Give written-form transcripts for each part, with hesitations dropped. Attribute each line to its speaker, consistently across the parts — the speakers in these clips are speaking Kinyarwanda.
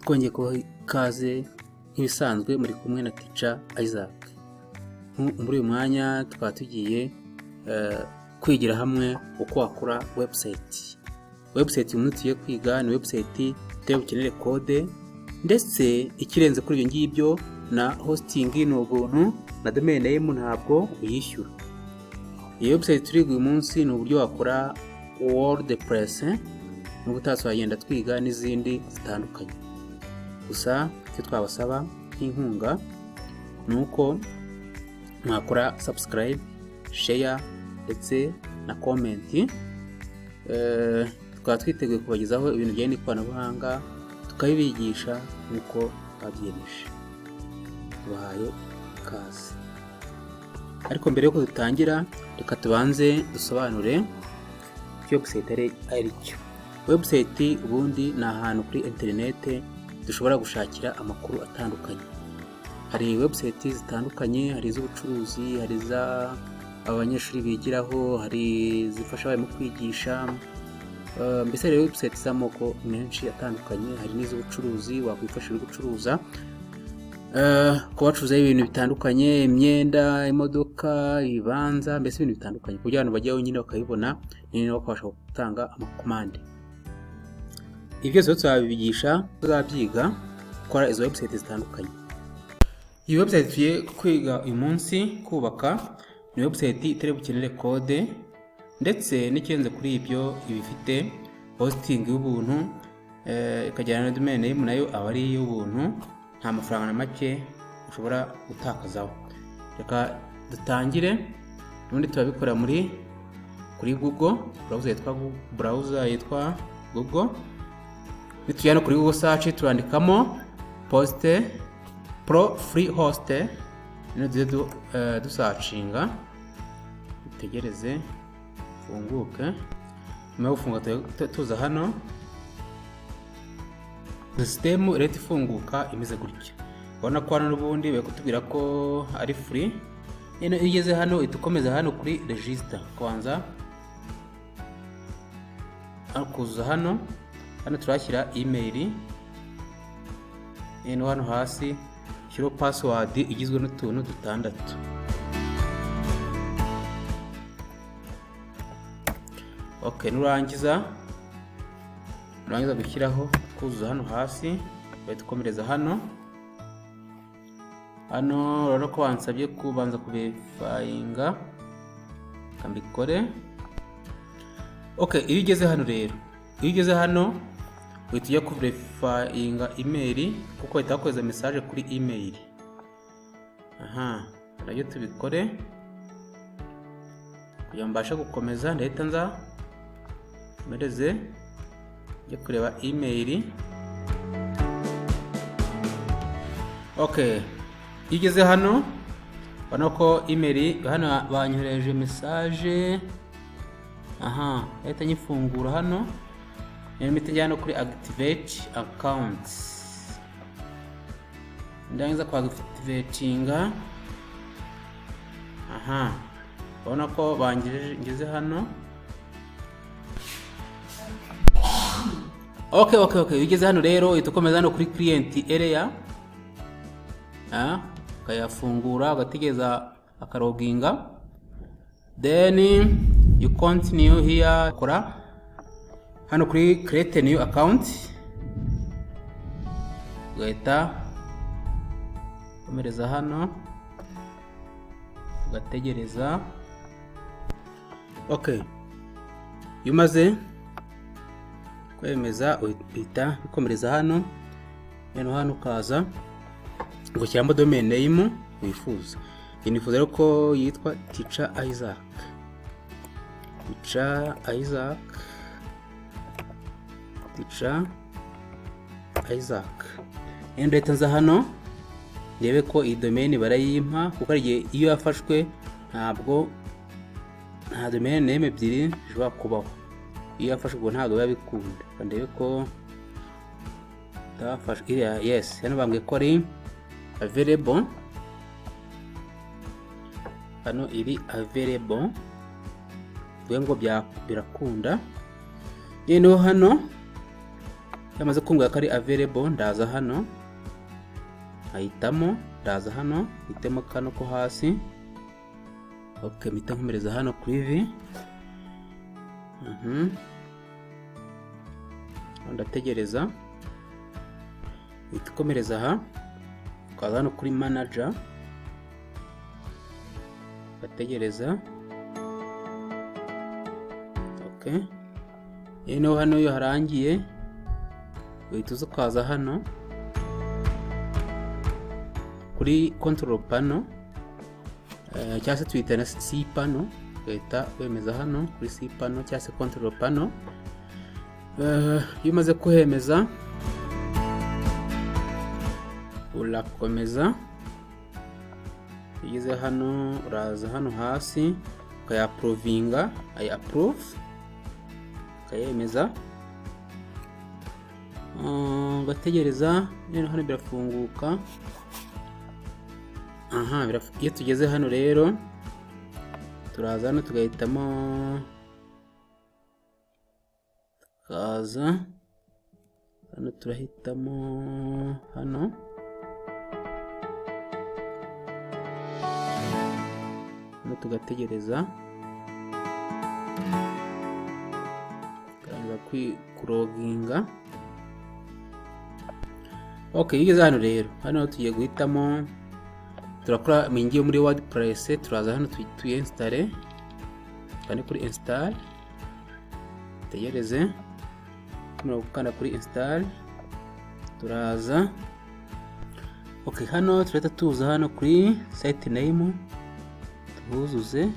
Speaker 1: twongeye kubaha ikaze nk'ibisanzwe muri kumwe na Teacher Isaac. Muri uyu mwanya tukaba tugiye kwigira hamwe uko wakora website. Website umuntu tugiye kwiga ni website itari bukenere code, ndetse ikirenze kuri ibyo ngibyo na hosting ni ubuntu, na domain name ntabwo uyishyura. Iyi website turiga uyu munsi ni uburyo wakora WordPress, n'ubutaha wagenda twiga n'izindi zitandukanye. Gusa icyo twabasaba nk'inkunga ni uko mwakora subscribe, share ndetse na comment. Tukaba twiteguye kubagezaho ibintu bijyanye n'ikoranabuhanga, tukabibigisha nk'uko babyiyemeje. Tubahaye ikaze. Ariko mbere yuko dutangira, reka tubanze dusobanure icyo website ari cyo. Website ubundi ni ahantu kuri internet dushobora gushakira amakuru atandukanye. Hari website zitandukanye, hari iz'ubucuruzi, hari abanyeshuri bigiraho, hari zifasha abarimu kwigisha. Mbese hari website z'amoko menshi atandukanye, hari n'iz'ubucuruzi wakwifashisha uri gucuruza. Kubacuruza ibintu bitandukanye, imyenda, imodoka, ibibanza, mbese ibintu bitandukanye, kugira ngo bajyaho nyine bakabibona, nyine bakabasha gutanga amakomande. Ibi byose tuzabibigisha, tuzabyiga gukora izo website zitandukanye. Iyi website tugiye kwiga uyu munsi kubaka ni website itari bukenere code, ndetse n'ikirenze kuri ibyo ibifite hosting y'ubuntu, ikajyana na domain name nayo aba ari iy'ubuntu, nta mafaranga na make ushobora gutakazaho. Reka dutangire. Ubundi turabikora kuri Google, browser yitwa Google. Nitujyana kuri Google search turandikamo Post Pro Free Host, dusearchinga, dutegereze funguke. Nyuma yo gufunga tuza hano, system irahita ifunguka imeze gutya. Ubona ko hano n'ubundi bari kutubwira ko ari free. Iyo ugeze hano itukomeza hano kuri register, kwanza kuza hano turashyira email. Hano hasi shyiraho password igizwe n'utuntu dutandatu. Okay, nurangiza gushyiraho kuzuza hano hasi, bahita ukomereza hano. Urabona ko bansabye kubanza kuverifyinga, kambikore. Okay, iyo ugeze hano rero, uhita ujya kuverifyinga email, kuko bahita bakohereza message kuri email. Nabyo tubikore kugira ngo mbashe gukomeza. Ndahita nza mereze njye kureba email. Okay, iyo ugeze hano ubona ko email hano banyohereje message. Ndahita nyifungura hano. Mpita njya hano kuri activate accounts. Ndangiza kwa activatinga. Ubona ko ngeze hano. Okay, ugeze hano rero uhita ukomeza hano kuri client area. Ukayafungura, ugategereza akaroginga. Then you continue here. Kora hano kuri create a new account, ugahita komereza hano, ugategereza. Okay, iyo umaze kwemeza uhita bikomereza hano. Hano ukaza ugashyiramo domain name wifuza. Nifuza rero ko yitwa Teacher Isaac. Ndahita nza hano ndebe ko iyi domain barayimpa, kuko iyo yafashwe nta domain name ebyiri zishobora kubaho. Iyo yafashwe ubwo ntabwo biba bikunda. Ndebe ko tafashwe. Yes, hano bambwiye ko ari available. Hano iri available, bivuga ngo birakunda. Hano yamaze kumbwira ko ari available, ndaza hano ahitamo, ndaza hano hitemo kano ko hasi. Okay, mpita nkomereza hano kuri V. Ndategereza, uhita ukomereza aha, ukaza hano kuri manager, ugategereza. Okay, noneho hano iyo harangiye uhita uza ukaza hano kuri control panel, cyangwa se twita na C panel, ugahita wemeza hano kuri C panel cyangwa se control panel. Iyo umaze kuhemeza urakomeza, ugeze hano uraza hano hasi ukayaprovinga, I approve, ukayemeza, ugategereza. Hano birafunguka. Iyo tugeze hano rero turaza hano tugahitamo, tukaza hano turahitamo hano, tugategereza kuroginga. Okay, igeze hano rero, hano tugiye guhitamo, turakora mingiye muri WordPress, turaza hano tuinstall, kandi kuri install, tegereze, gukanda kuri install, turaza. Okay, hano turahita tuza hano kuri site name, tuhuzuze.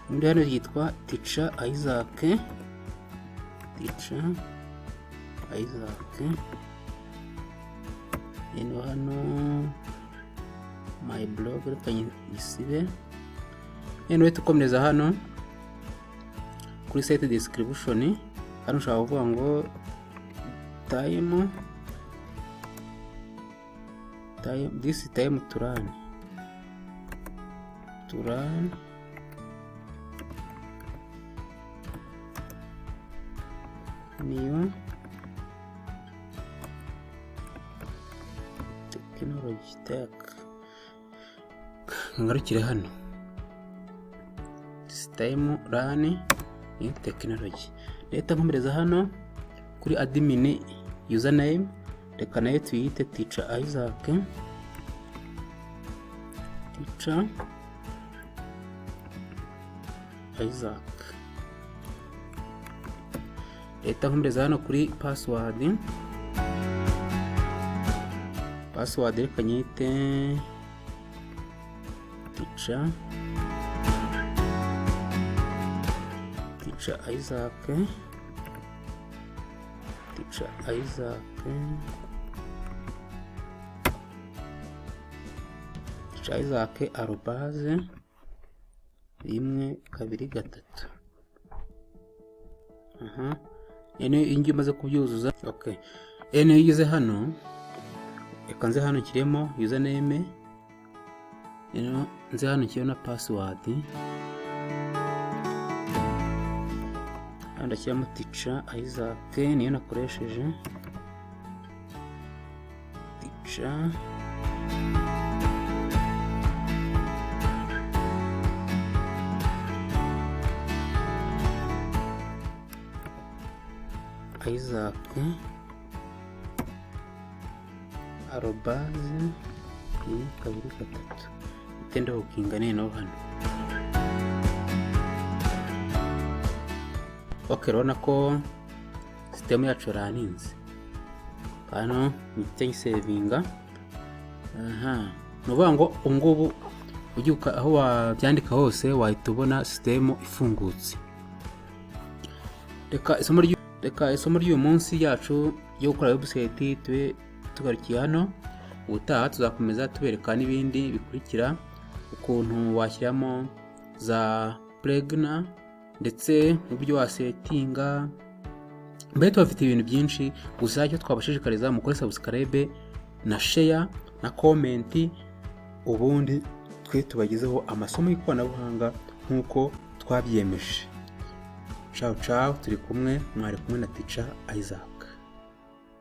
Speaker 1: Muri hano yitwa Teacher Isaac, Teacher Isaac. Hano my blog, reka nyisibe. Tukomereza hano kuri site description, hano ushobora kuvuga ngo time this time to run new technology tech. Ngarukire hano this time run new technology. Leta nkomereza hano kuri admin username, reka nayo tuyite Teacher Isaac, Teacher Isaac. Leta nkomereza hano kuri password, reka nyite Teacher Isaac, Teacher Isaac, Teacher Isaac arobase 123. Ingi umaze kubyuzuza. Okay, iyo ugeze hano, reka nze hano kiremo username, nze hano kirimo na password, ndashyiramo Teacher Isaac, niyo nakoresheje, Teacher Isaac arobase 123. Itenda ukingane no hano. Okay, urabona ko system yacu raninze. Hano nite savinga. Nuvuga ngo ungubu ugiuka aho wabyandika hose wahita ubona system ifungutse. Reka isomo ry'uyu munsi yacu yo gukora website tube tugarukiye hano. Ubutaha tuzakomeza tubereka n'ibindi bikurikira, ukuntu washyiramo za plugin ndetse n'uburyo wasetinga. Mbere tubafite ibintu byinshi, gusa icyo twabashishikariza mukore subscribe na share na comment, ubundi twe tubagezeho amasomo y'ikoranabuhanga nk'uko twabyiyemeje. Ciao ciao, turi kumwe, mwari kumwe na Teacher Isaac.